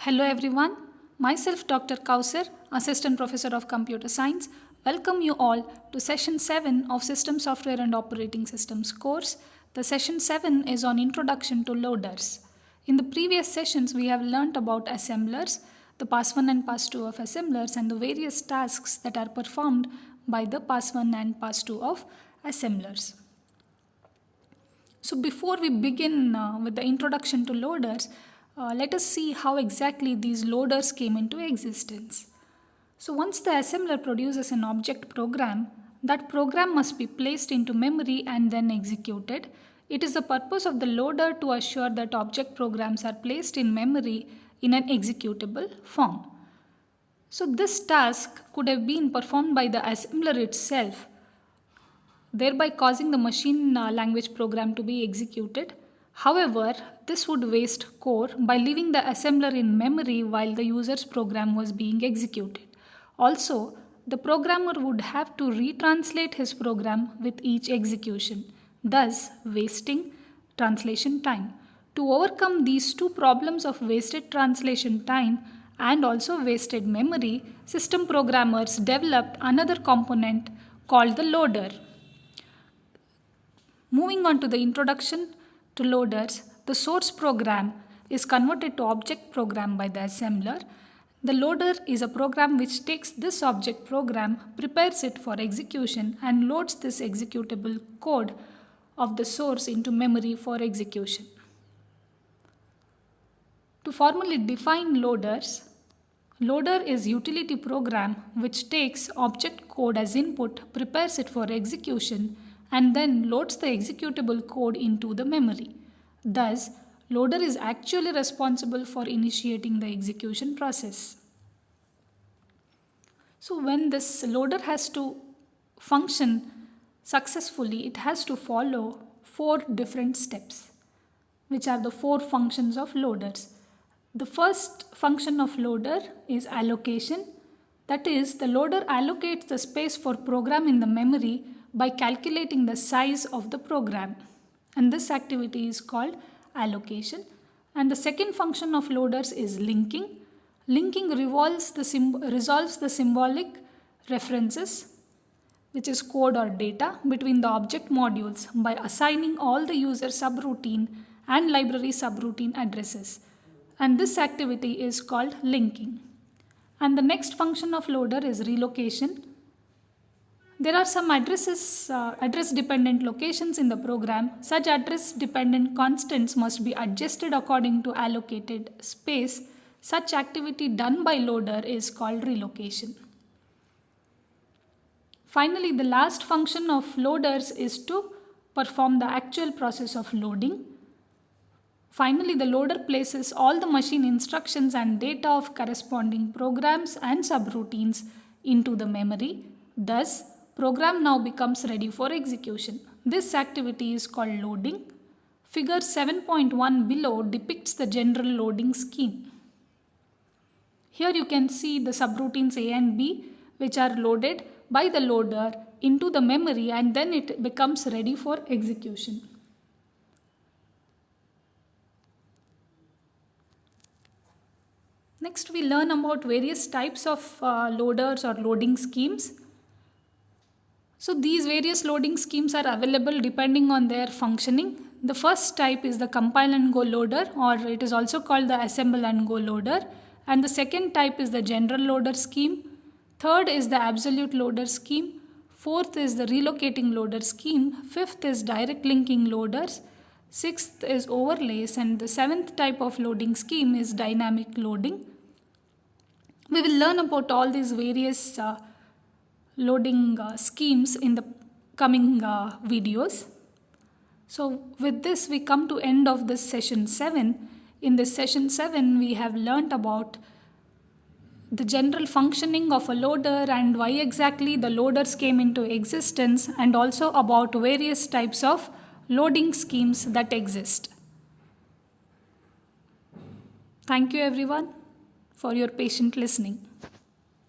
Hello everyone, myself Dr. Kouser, Assistant Professor of Computer Science, welcome you all to Session 7 of System Software and Operating Systems course. The Session 7 is on Introduction to Loaders. In the previous sessions we have learnt about assemblers, the pass 1 and pass 2 of assemblers and the various tasks that are performed by the pass 1 and pass 2 of assemblers. So before we begin with the introduction to loaders, let us see how exactly these loaders came into existence. So once the assembler produces an object program, that program must be placed into memory and then executed. It is the purpose of the loader to assure that object programs are placed in memory in an executable form. So this task could have been performed by the assembler itself, thereby causing the machine language program to be executed. However, this would waste core by leaving the assembler in memory while the user's program was being executed. Also, the programmer would have to retranslate his program with each execution, thus wasting translation time. To overcome these two problems of wasted translation time and also wasted memory, system programmers developed another component called the loader. Moving on to the introduction to loaders, the source program is converted to object program by the assembler. The loader is a program which takes this object program, prepares it for execution and loads this executable code of the source into memory for execution. To formally define loaders, loader is utility program which takes object code as input, prepares it for execution and then loads the executable code into the memory. Thus, loader is actually responsible for initiating the execution process. So when this loader has to function successfully, it has to follow 4 different steps, which are the 4 functions of loaders. The first function of loader is allocation. That is, the loader allocates the space for program in the memory by calculating the size of the program, and this activity is called allocation. And the second function of loaders is linking. Linking resolves the symbolic references, which is code or data, between the object modules by assigning all the user subroutine and library subroutine addresses, and this activity is called linking. And the next function of loader is relocation. There are some address-dependent locations in the program. Such address-dependent constants must be adjusted according to allocated space. Such activity done by loader is called relocation. Finally, the last function of loaders is to perform the actual process of loading. Finally, the loader places all the machine instructions and data of corresponding programs and subroutines into the memory. Thus, program now becomes ready for execution. This activity is called loading. Figure 7.1 below depicts the general loading scheme. Here you can see the subroutines A and B, which are loaded by the loader into the memory and then it becomes ready for execution. Next, we learn about various types of loaders or loading schemes. So these various loading schemes are available depending on their functioning. The first type is the compile and go loader, or it is also called the assemble and go loader. And the second type is the general loader scheme. Third is the absolute loader scheme. Fourth is the relocating loader scheme. Fifth is direct linking loaders. Sixth is overlays, and the seventh type of loading scheme is dynamic loading. We will learn about all these various loading schemes in the coming videos. So with this we come to end of this session 7. In this session 7 we have learnt about the general functioning of a loader and why exactly the loaders came into existence, and also about various types of loading schemes that exist. Thank you everyone for your patient listening.